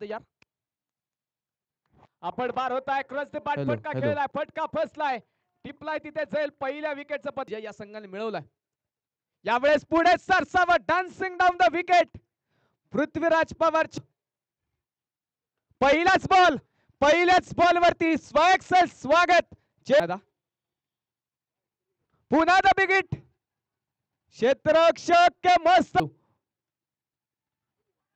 तयार आपण बार होताय क्रॉस द पाठ फटका खेळलाय फटका फसलाय टिपलाय तिथे जाईल पहिल्या विकेटचा पद या संघाने मिळवलाय यावेळेस पुढे सरसावत dancing down the wicket Prithviraj Pawar पहिल्याच बॉल वरती स्वागत पुन्हा द बिगिट क्षेत्ररक्षक मस्त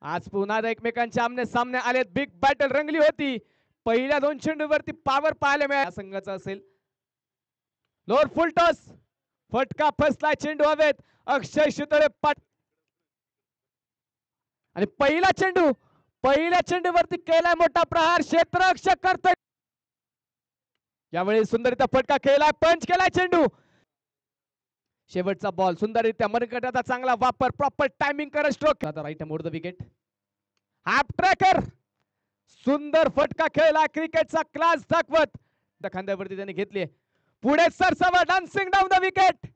आज पुन्हा एकमेकांच्या आमने सामने आलेत बिग बॅटल रंगली होती पहिल्या 2 चेंडूवरती पॉवर पाहायला मिळाला संघाचा असेल लोअर फुल टॉस फटका फसला चेंडू हवेत अक्षय शितोळे पाट आणि पहिला चेंडूवरती केलाय मोठा प्रहार क्षेत्ररक्षक करतोय यावेळी सुंदररित्या फटका खेळलाय पंच केलाय चेंडू शेवटचा बॉल सुंदररित्या मनगटाचा चांगला वापर प्रॉपर टायमिंग करत स्ट्रोक आता राईट मोड द विकेट हाफ ट्रॅकर सुंदर फटका खेळला क्रिकेटचा क्लास दाखवत खांद्यावरती त्याने घेतली पुढे सरसावा डान्सिंग डाऊन द विकेट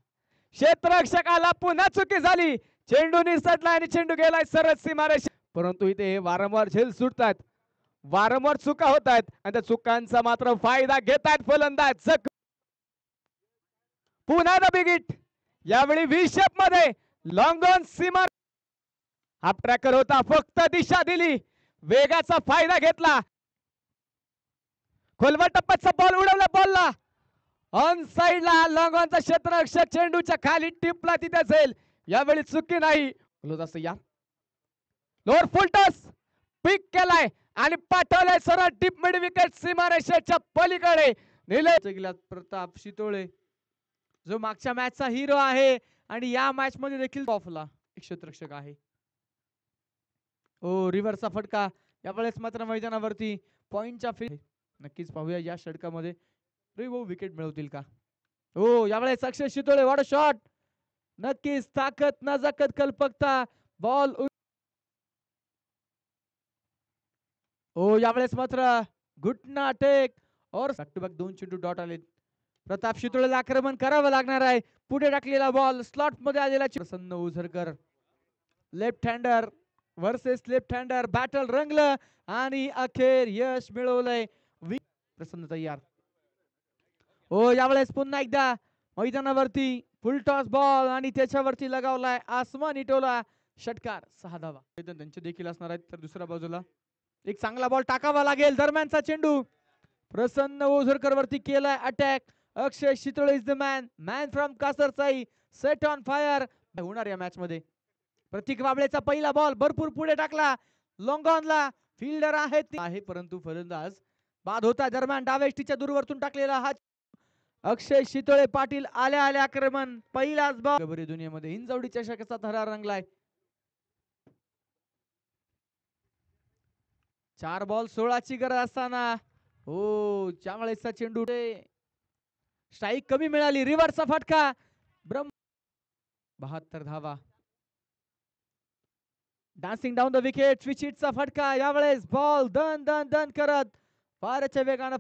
क्षेत्ररक्षकाला पुन्हा चुकी झाली चेंडू निसटला आणि चेंडू गेलाय सरळ सीमारेषे परंतु इथे वारंवार झेल सुटतात वारंवार चुका होत आहेत आणि त्या चुकांचा मात्र फायदा घेत आहेत फलंदाज पुन्हा द बिगिट यावेळी व्ही शेप मध्ये long on Seema half tracker होता फक्त दिशा दिली वेगाचा फायदा घेतला खोलवा टप्प्याचा बॉल उडवला बॉलला ऑन साइडला लॉंग ऑनचा क्षेत्ररक्षक चेंडूच्या खाली टिपला तिथे जाईल यावेळी चुकी नाही या लोअर फुल टॉस पिक केलाय आणि पाठवलाय सरळ डीप मिड विकेट सीमारेषेच्या पलीकडे निलेश प्रताप शितोळे जो मागच्या मॅचचा हिरो आहे आणि या मॅच मध्ये देखील टॉपला एक क्षेत्ररक्षक आहे ओ रिव्हर्सचा फटका यावेळेस मात्र मैदानावरती पॉइंटच्या नक्कीच पाहूया या षटकामध्ये विकेट मिळवतील का हो यावेळेस अक्षय शितोळे व्हॉट अ शॉट नक्कीच ताकद नजाकत कल्पकता बॉल ओ यावेळेस मात्र घुटना टेक और बॅक टू बॅक 2 चेंडू डॉट आले प्रताप शितोळेला आक्रमण करावं लागणार आहे पुढे टाकलेला बॉल स्लॉट मध्ये आलेला Prasanna Ozarkar left hander versus left hander battle रंगलं आणि अखेर यश मिळवलंय प्रसन्न तयार हो यावेळेस पुन्हा एकदा मैदानावरती फुल टॉस बॉल आणि त्याच्यावरती लगावलाय आसमान इटोला षटकार 6 धावा त्यांचे देखील असणार आहेत तर दुसऱ्या बाजूला एक चांगला बॉल टाकावा लागेल दरम्यानचा चेंडू प्रसन्न ओझरकर वरती केलाय attack Akshay Shitole is the man from Kasarsai set on fire होणार या मॅच मध्ये प्रतीक वाबळेचा पहिला बॉल भरपूर पुढे टाकला लॉंग ऑनला फिल्डर आहे परंतु फलंदाज बाद होता दरम्यान डावेष्टीच्या दूरवरतून टाकलेला हा अक्षय शितोळे पाटील आल्या आक्रमण पहिलाच बॉल बरी दुनियेमध्ये हिंजवडी चषकाचा थरार रंगलाय 4 बॉल 16 ची गरज असताना हो त्यामुळेचा चेंडू स्ट्राईक कमी मिळाली रिव्हर्सचा फटका 72 धावा dancing down the wicket switch हिटचा फटका यावेळेस बॉल दन दन दन करत फारच्या वेगानं